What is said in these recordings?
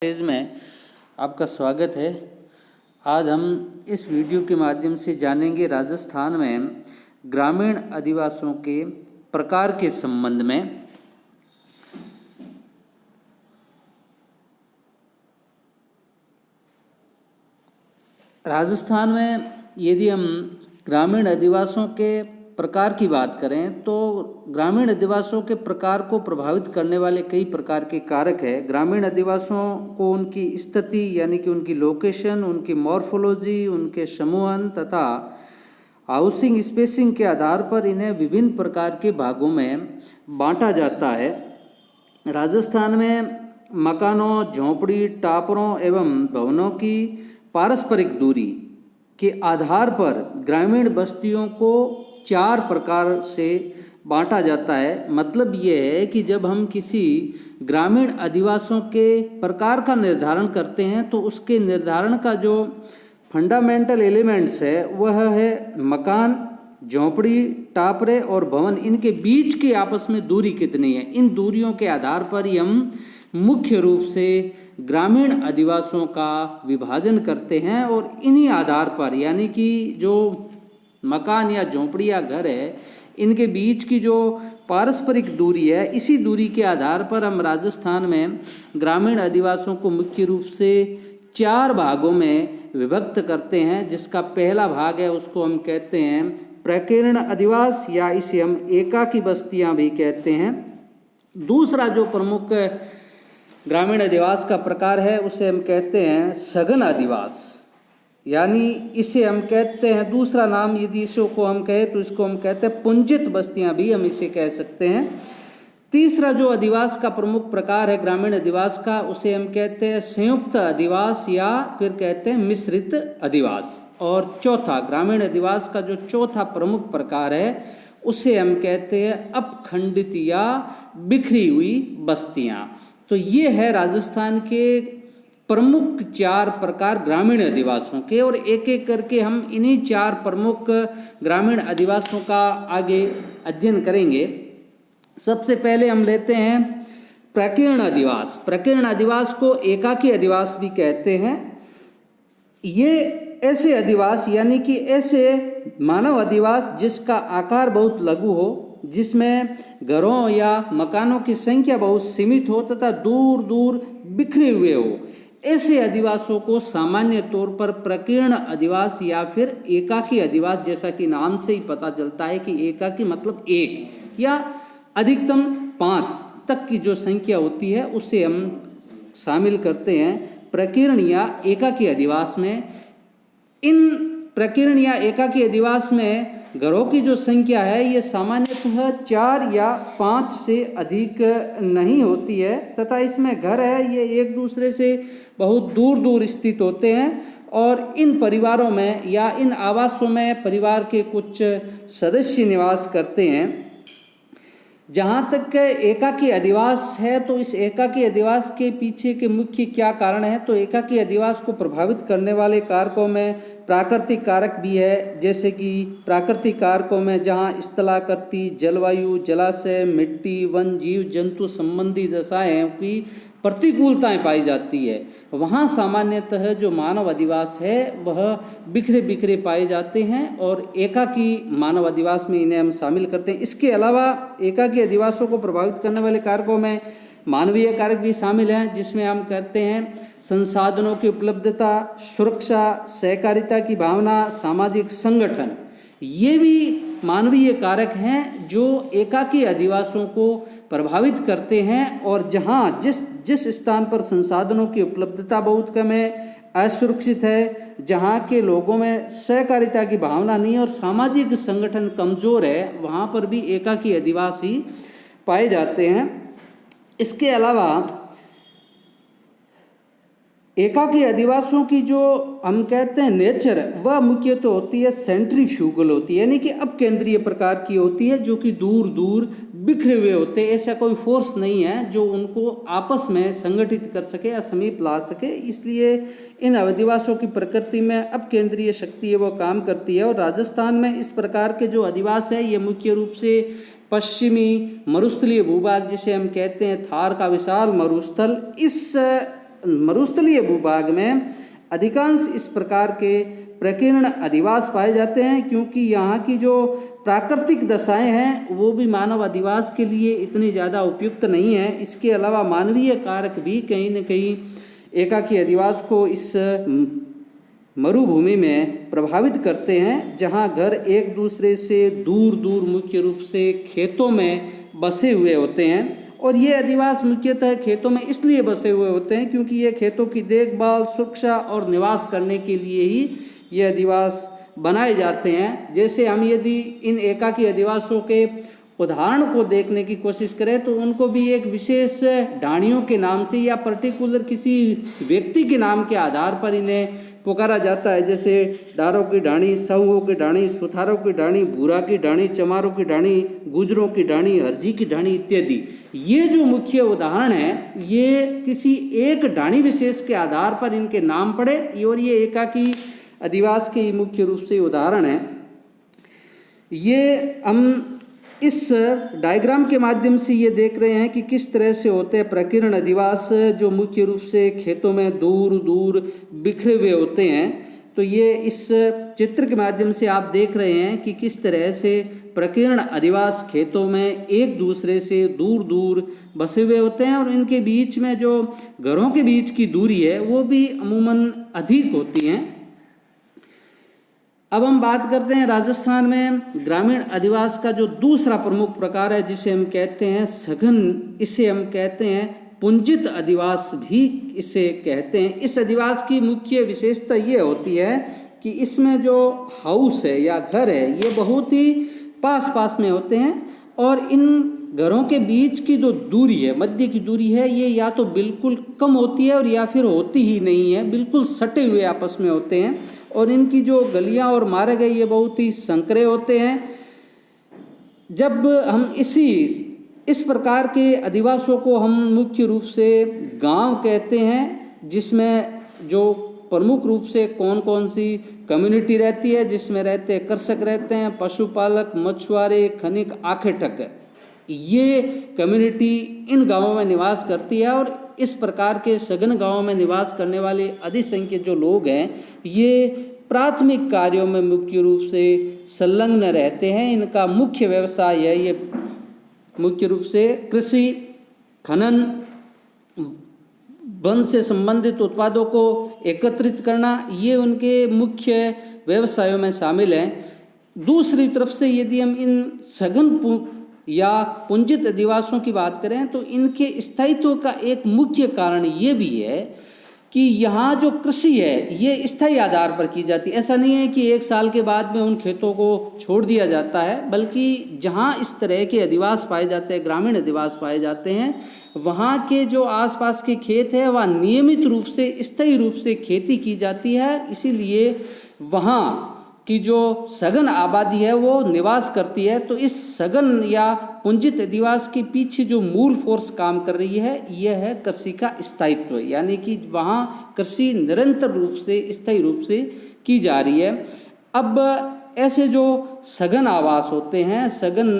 Page में आपका स्वागत है। आज हम इस वीडियो के माध्यम से जानेंगे राजस्थान में ग्रामीण आदिवासियों के प्रकार के संबंध में। राजस्थान में यदि हम ग्रामीण आदिवासियों के प्रकार की बात करें तो ग्रामीण आदिवासियों के प्रकार को प्रभावित करने वाले कई प्रकार के कारक हैं। ग्रामीण आदिवासियों को उनकी स्थिति यानी कि उनकी लोकेशन, उनकी मॉर्फोलॉजी, उनके समूहन तथा हाउसिंग स्पेसिंग के आधार पर इन्हें विभिन्न प्रकार के भागों में बांटा जाता है। राजस्थान में मकानों, झोंपड़ी, टापरों एवं भवनों की पारस्परिक दूरी के आधार पर ग्रामीण बस्तियों को 4 प्रकार से बांटा जाता है। मतलब ये है कि जब हम किसी ग्रामीण आदिवासियों के प्रकार का निर्धारण करते हैं तो उसके निर्धारण का जो फंडामेंटल एलिमेंट्स है वह है मकान, झोंपड़ी, टापरे और भवन। इनके बीच की आपस में दूरी कितनी है, इन दूरियों के आधार पर ही हम मुख्य रूप से ग्रामीण आदिवासियों का विभाजन करते हैं। और इन्हीं आधार पर यानी कि जो मकान या झोंपड़ी या घर है, इनके बीच की जो पारस्परिक दूरी है, इसी दूरी के आधार पर हम राजस्थान में ग्रामीण आदिवासियों को मुख्य रूप से 4 भागों में विभक्त करते हैं। जिसका पहला भाग है उसको हम कहते हैं प्रकीर्ण अधिवास या इसे हम एकाकी बस्तियां भी कहते हैं। दूसरा जो प्रमुख ग्रामीण अधिवास का प्रकार है उसे हम कहते हैं सघन अधिवास, यानी इसे हम कहते हैं, दूसरा नाम यदि इसको हम कहें तो इसको हम कहते हैं पुंजित बस्तियां भी हम इसे कह सकते हैं। तीसरा जो अधिवास का प्रमुख प्रकार है ग्रामीण अधिवास का उसे हम कहते हैं संयुक्त अधिवास या फिर कहते हैं मिश्रित अधिवास। और चौथा ग्रामीण अधिवास का जो चौथा प्रमुख प्रकार है उसे हम कहते हैं अपखंडित या बिखरी हुई बस्तियां। तो ये है राजस्थान के प्रमुख 4 प्रकार ग्रामीण आदिवासियों के, और एक एक करके हम इन्हीं 4 प्रमुख ग्रामीण आदिवासियों का आगे अध्ययन करेंगे। सबसे पहले हम लेते हैं प्रकीर्ण अधिवास। प्रकीर्ण अधिवास को एकाकी अधिवास भी कहते हैं। ये ऐसे अधिवास यानी कि ऐसे मानव अधिवास जिसका आकार बहुत लघु हो, जिसमें घरों या मकानों की संख्या बहुत सीमित हो तथा दूर दूर बिखरे हुए हो, ऐसे अधिवासों को सामान्य तौर पर प्रकीर्ण अधिवास या फिर एकाकी अधिवास, जैसा कि नाम से ही पता चलता है कि एकाकी मतलब एक या अधिकतम 5 तक की जो संख्या होती है उसे हम शामिल करते हैं प्रकीर्ण या एकाकी अधिवास में। इन प्रकीर्ण या एकाकी अधिवास में घरों की जो संख्या है ये सामान्यतः 4 या 5 से अधिक नहीं होती है तथा इसमें घर है ये एक दूसरे से बहुत दूर दूर स्थित होते हैं। और इन परिवारों में या इन आवासों में परिवार के कुछ सदस्य निवास करते हैं। जहाँ तक एकाकी अधिवास है तो इस एकाकी अधिवास के पीछे के मुख्य क्या कारण है, तो एकाकी अधिवास को प्रभावित करने वाले कारकों में प्राकृतिक कारक भी है। जैसे कि प्राकृतिक कारकों में जहाँ स्थलाकृति, जलवायु, जलाशय, मिट्टी, वन, जीव जंतु संबंधी दशाएं की प्रतिकूलताएं पाई जाती है, वहाँ सामान्यतः जो मानव अधिवास है वह बिखरे बिखरे पाए जाते हैं और एकाकी मानव अधिवास में इन्हें हम शामिल करते हैं। इसके अलावा एकाकी अधिवासों को प्रभावित करने वाले कारकों में मानवीय कारक भी शामिल हैं, जिसमें हम कहते हैं संसाधनों की उपलब्धता, सुरक्षा, सहकारिता की भावना, सामाजिक संगठन। ये भी मानवीय कारक हैं जो एकाकी अधिवासों को प्रभावित करते हैं। और जहाँ जिस स्थान पर संसाधनों की उपलब्धता बहुत कम है, असुरक्षित है, जहाँ के लोगों में सहकारिता की भावना नहीं और सामाजिक संगठन कमज़ोर है, वहाँ पर भी एकाकी अधिवासी पाए जाते हैं। इसके अलावा एकाकी अधिवासियों की जो हम कहते हैं नेचर, वह मुख्यतः होती है सेंट्रीफ्यूगल होती है, यानी कि अपकेंद्रीय प्रकार की होती है, जो कि दूर दूर बिखरे हुए होते हैं। ऐसा कोई फोर्स नहीं है जो उनको आपस में संगठित कर सके या समीप ला सके। इसलिए इन अधिवासियों की प्रकृति में अपकेंद्रीय शक्ति है वो काम करती है। और राजस्थान में इस प्रकार के जो अधिवास है ये मुख्य रूप से पश्चिमी मरुस्थलीय भूभाग जिसे हम कहते हैं थार का विशाल मरुस्थल, इस मरुस्थलीय भूभाग में अधिकांश इस प्रकार के प्रकीर्ण अधिवास पाए जाते हैं, क्योंकि यहाँ की जो प्राकृतिक दशाएं हैं वो भी मानव अधिवास के लिए इतनी ज़्यादा उपयुक्त नहीं है। इसके अलावा मानवीय कारक भी कहीं न कहीं एकाकी अधिवास को इस मरुभूमि में प्रभावित करते हैं, जहाँ घर एक दूसरे से दूर दूर मुख्य रूप से खेतों में बसे हुए होते हैं। और ये अधिवास मुख्यतः खेतों में इसलिए बसे हुए होते हैं क्योंकि ये खेतों की देखभाल, सुरक्षा और निवास करने के लिए ही ये अधिवास बनाए जाते हैं। जैसे हम यदि इन एकाकी अधिवासों के उदाहरण को देखने की कोशिश करें तो उनको भी एक विशेष ढाणियों के नाम से या पर्टिकुलर किसी व्यक्ति के नाम के आधार पर इन्हें पुकारा जाता है। जैसे डारों की ढाणी, सहुओं की ढाणी, सुथारों की ढाणी, भूरा की ढाणी, चमारों की ढाणी, गुजरों की ढाणी, हरजी की ढाणी इत्यादि। ये जो मुख्य उदाहरण है ये किसी एक ढाणी विशेष के आधार पर इनके नाम पड़े, और ये एकाकी अधिवास के मुख्य रूप से उदाहरण है। ये हम इस डायग्राम के माध्यम से ये देख रहे हैं कि किस तरह से होते हैं प्रकीर्ण अधिवास, जो मुख्य रूप से खेतों में दूर दूर बिखरे हुए होते हैं। तो ये इस चित्र के माध्यम से आप देख रहे हैं कि किस तरह से प्रकीर्ण अधिवास खेतों में एक दूसरे से दूर दूर बसे हुए होते हैं, और इनके बीच में जो घरों के बीच की दूरी है वो भी अमूमन अधिक होती है। अब हम बात करते हैं राजस्थान में ग्रामीण अधिवास का जो दूसरा प्रमुख प्रकार है, जिसे हम कहते हैं सघन, इसे हम कहते हैं पुंजित अधिवास भी इसे कहते हैं। इस अधिवास की मुख्य विशेषता ये होती है कि इसमें जो हाउस है या घर है ये बहुत ही पास पास में होते हैं, और इन घरों के बीच की जो दूरी है, मध्य की दूरी है, ये या तो बिल्कुल कम होती है और या फिर होती ही नहीं है, बिल्कुल सटे हुए आपस में होते हैं। और इनकी जो गलियां और मार्ग है ये बहुत ही संकरे होते हैं। जब हम इस प्रकार के अधिवासों को हम मुख्य रूप से गांव कहते हैं, जिसमें जो प्रमुख रूप से कौन कौन सी कम्युनिटी रहती है, जिसमें रहते हैं कृषक रहते हैं, पशुपालक, मछुआरे, खनिक, आखेटक, ये कम्युनिटी इन गांवों में निवास करती है। और इस प्रकार के सघन गांवों में निवास करने वाले अधिसंख्यक जो लोग हैं ये प्राथमिक कार्यों में मुख्य रूप से संलग्न रहते हैं। इनका मुख्य व्यवसाय है ये मुख्य रूप से कृषि, खनन, वन से संबंधित उत्पादों को एकत्रित करना, ये उनके मुख्य व्यवसायों में शामिल हैं। दूसरी तरफ से यदि हम इन सघन या पुंजित अधिवासों की बात करें तो इनके स्थायित्व का एक मुख्य कारण ये भी है कि यहाँ जो कृषि है ये स्थायी आधार पर की जाती है। ऐसा नहीं है कि एक साल के बाद में उन खेतों को छोड़ दिया जाता है, बल्कि जहाँ इस तरह के अधिवास पाए जाते हैं, ग्रामीण अधिवास पाए जाते हैं, वहाँ के जो आसपास के खेत है वह नियमित रूप से स्थायी रूप से खेती की जाती है। इसीलिए वहाँ की जो सघन आबादी है वो निवास करती है। तो इस सघन या पुंजित अधिवास के पीछे जो मूल फोर्स काम कर रही है यह है कृषि का स्थायित्व, यानी कि वहाँ कृषि निरंतर रूप से स्थायी रूप से की जा रही है। अब ऐसे जो सघन आवास होते हैं, सघन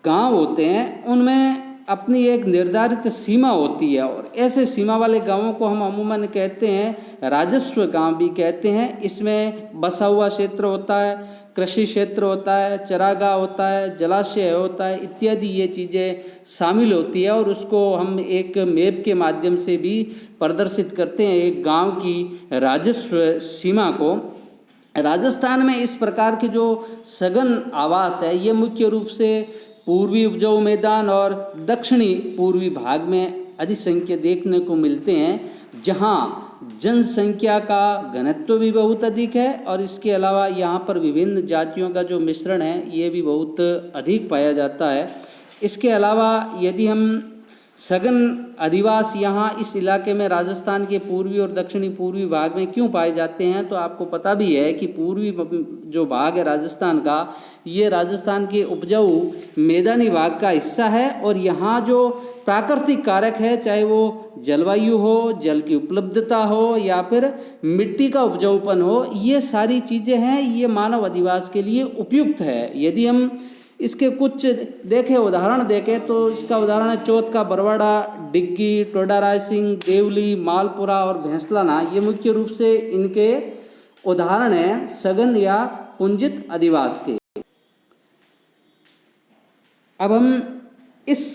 गांव होते हैं, उनमें अपनी एक निर्धारित सीमा होती है, और ऐसे सीमा वाले गांवों को हम अमूमन कहते हैं राजस्व गांव भी कहते हैं। इसमें बसा हुआ क्षेत्र होता है, कृषि क्षेत्र होता है, चरागाह होता है, जलाशय होता है, इत्यादि ये चीज़ें शामिल होती है, और उसको हम एक मैप के माध्यम से भी प्रदर्शित करते हैं एक गांव की राजस्व सीमा को। राजस्थान में इस प्रकार के जो सघन आवास है ये मुख्य रूप से पूर्वी उपजाऊ मैदान और दक्षिणी पूर्वी भाग में अधिसंख्य देखने को मिलते हैं, जहां जनसंख्या का घनत्व भी बहुत अधिक है, और इसके अलावा यहां पर विभिन्न जातियों का जो मिश्रण है ये भी बहुत अधिक पाया जाता है। इसके अलावा यदि हम सघन अधिवास यहाँ इस इलाके में राजस्थान के पूर्वी और दक्षिणी पूर्वी भाग में क्यों पाए जाते हैं, तो आपको पता भी है कि पूर्वी जो भाग है राजस्थान का, ये राजस्थान के उपजाऊ मैदानी भाग का हिस्सा है, और यहाँ जो प्राकृतिक कारक है, चाहे वो जलवायु हो, जल की उपलब्धता हो या फिर मिट्टी का उपजाऊपन हो, ये सारी चीज़ें हैं, ये मानव अधिवास के लिए उपयुक्त है। यदि हम इसके कुछ देखें उदाहरण देखें तो इसका उदाहरण है चौथ का बरवाड़ा, डिग्गी, टोडा रायसिंह, देवली, मालपुरा और भैंसलाना। ये मुख्य रूप से इनके उदाहरण हैं सघन या पुंजित अधिवास के। अब हम इस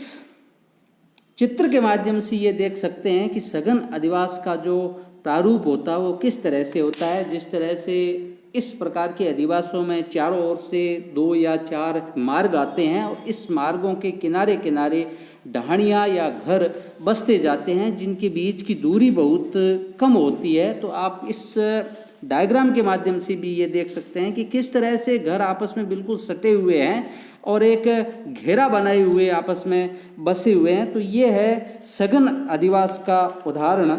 चित्र के माध्यम से ये देख सकते हैं कि सघन अधिवास का जो प्रारूप होता है वो किस तरह से होता है। जिस तरह से इस प्रकार के अधिवासों में चारों ओर से 2 या 4 मार्ग आते हैं और इस मार्गों के किनारे किनारे ढाणियाँ या घर बसते जाते हैं जिनके बीच की दूरी बहुत कम होती है। तो आप इस डायग्राम के माध्यम से भी ये देख सकते हैं कि किस तरह से घर आपस में बिल्कुल सटे हुए हैं और एक घेरा बनाए हुए आपस में बसे हुए हैं। तो ये है सघन अधिवास का उदाहरण।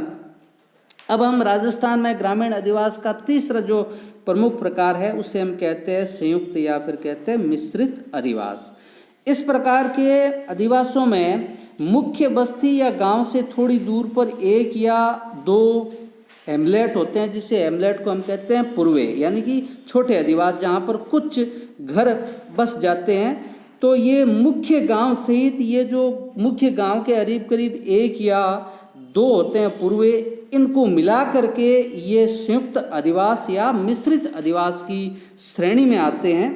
अब हम राजस्थान में ग्रामीण अधिवास का तीसरा जो प्रमुख प्रकार है उसे हम कहते हैं संयुक्त या फिर कहते हैं मिश्रित अधिवास। इस प्रकार के अधिवासों में मुख्य बस्ती या गांव से थोड़ी दूर पर 1 या 2 हेमलेट होते हैं, जिसे हेमलेट को हम कहते हैं पूर्वे, यानी कि छोटे अधिवास जहाँ पर कुछ घर बस जाते हैं। तो ये मुख्य गांव सहित ये जो मुख्य गांव के करीब 1 या 2 होते हैं पूर्वे, इनको मिला करके ये संयुक्त अधिवास या मिश्रित अधिवास की श्रेणी में आते हैं।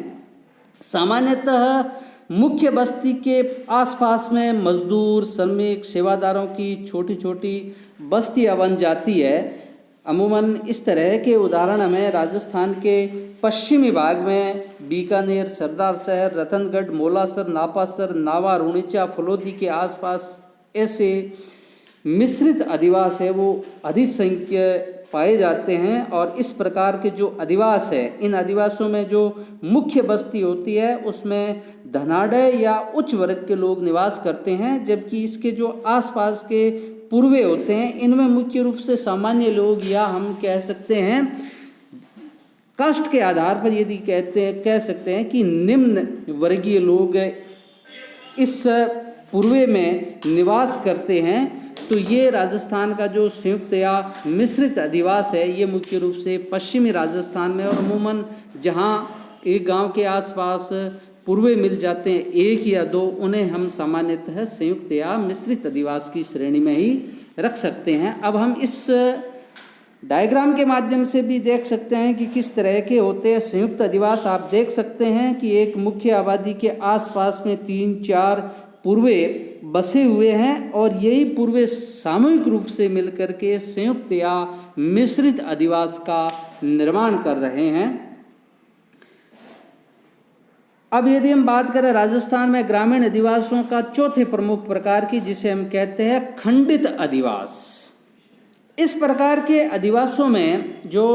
सामान्यतः मुख्य बस्ती के आसपास में मजदूर, श्रमिक, सेवादारों की छोटी छोटी बस्तियां बन जाती है। अमूमन इस तरह के उदाहरण हमें राजस्थान के पश्चिमी भाग में बीकानेर, सरदार शहर, रतनगढ़, मोलासर, नापासर, नावा, रुणिचा, फलोदी के आसपास ऐसे मिश्रित अधिवास है वो अधिसंख्य पाए जाते हैं। और इस प्रकार के जो अधिवास है, इन अधिवासों में जो मुख्य बस्ती होती है उसमें धनाढ़ या उच्च वर्ग के लोग निवास करते हैं, जबकि इसके जो आसपास के पूर्वे होते हैं इनमें मुख्य रूप से सामान्य लोग या हम कह सकते हैं कास्ट के आधार पर यदि कह सकते हैं कि निम्न वर्गीय लोग इस पूर्वे में निवास करते हैं। तो ये राजस्थान का जो संयुक्त या मिश्रित अधिवास है ये मुख्य रूप से पश्चिमी राजस्थान में और अमूमन जहाँ एक गांव के आसपास पूर्वे मिल जाते हैं 1 या 2, उन्हें हम सामान्यतः संयुक्त या मिश्रित अधिवास की श्रेणी में ही रख सकते हैं। अब हम इस डायग्राम के माध्यम से भी देख सकते हैं कि किस तरह के होते हैं संयुक्त अधिवास। आप देख सकते हैं कि एक मुख्य आबादी के आसपास में 3-4 पूर्वे बसे हुए हैं और यही पूर्वे सामूहिक रूप से मिलकर के संयुक्त या मिश्रित अधिवास का निर्माण कर रहे हैं। अब यदि हम बात करें राजस्थान में ग्रामीण अधिवासों का चौथे प्रमुख प्रकार की, जिसे हम कहते हैं खंडित अधिवास। इस प्रकार के अधिवासों में जो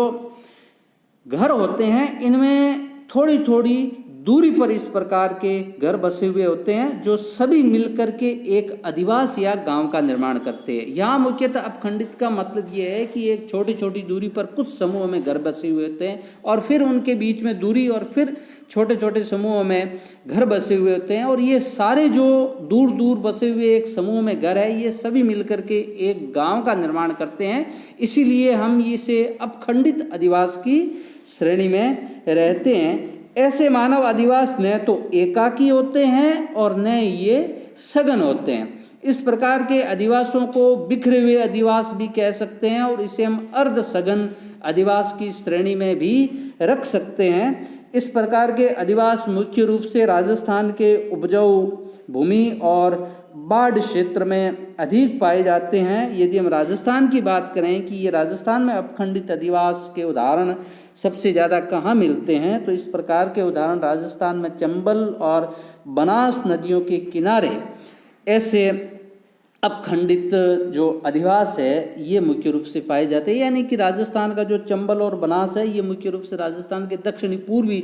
घर होते हैं इनमें थोड़ी थोड़ी दूरी पर इस प्रकार के घर बसे हुए होते हैं जो सभी मिलकर के एक अधिवास या गांव का निर्माण करते हैं। यहाँ मुख्यतः अपखंडित का मतलब ये है कि एक छोटी छोटी दूरी पर कुछ समूह में घर बसे हुए होते हैं और फिर उनके बीच में दूरी और फिर छोटे छोटे समूहों में घर बसे हुए होते हैं और ये सारे जो दूर दूर बसे हुए एक समूह में घर है ये सभी मिलकर के एक गांव का निर्माण करते हैं। इसीलिए हम इसे अपखंडित अधिवास की श्रेणी में रहते हैं। ऐसे मानव अधिवास न तो एकाकी होते हैं और न ये सघन होते हैं। इस प्रकार के अधिवासों को बिखरे हुए अधिवास भी कह सकते हैं और इसे हम अर्ध सघन अधिवास की श्रेणी में भी रख सकते हैं। इस प्रकार के अधिवास मुख्य रूप से राजस्थान के उपजाऊ भूमि और बाढ़ क्षेत्र में अधिक पाए जाते हैं। यदि हम राजस्थान की बात करें कि ये राजस्थान में अपखंडित अधिवास के उदाहरण सबसे ज़्यादा कहाँ मिलते हैं, तो इस प्रकार के उदाहरण राजस्थान में चंबल और बनास नदियों के किनारे ऐसे अपखंडित जो अधिवास है ये मुख्य रूप से पाए जाते हैं। यानी कि राजस्थान का जो चंबल और बनास है ये मुख्य रूप से राजस्थान के दक्षिणी पूर्वी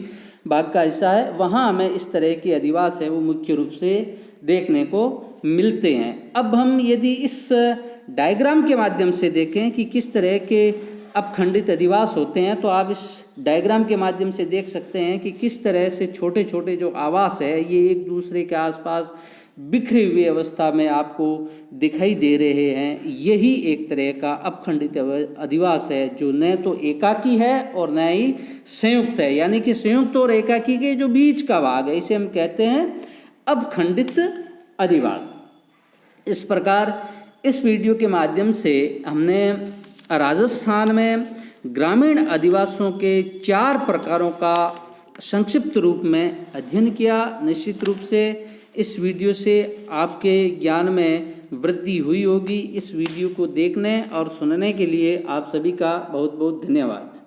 भाग का हिस्सा है। वहाँ हमें इस तरह के अधिवास है वो मुख्य रूप से देखने को मिलते हैं। अब हम यदि इस डायग्राम के माध्यम से देखें कि किस तरह के अपखंडित अधिवास होते हैं, तो आप इस डायग्राम के माध्यम से देख सकते हैं कि किस तरह से छोटे छोटे जो आवास है ये एक दूसरे के आसपास बिखरे हुए अवस्था में आपको दिखाई दे रहे हैं, यही एक तरह का अपखंडित अधिवास है, जो न तो एकाकी है और न ही संयुक्त है। यानी कि संयुक्त और एकाकी के जो बीच का भाग है, इसे हम कहते हैं अपखंडित अधिवास। इस प्रकार इस वीडियो के माध्यम से हमने राजस्थान में ग्रामीण अधिवासों के 4 प्रकारों का संक्षिप्त रूप में अध्ययन किया। निश्चित रूप से इस वीडियो से आपके ज्ञान में वृद्धि हुई होगी। इस वीडियो को देखने और सुनने के लिए आप सभी का बहुत बहुत धन्यवाद।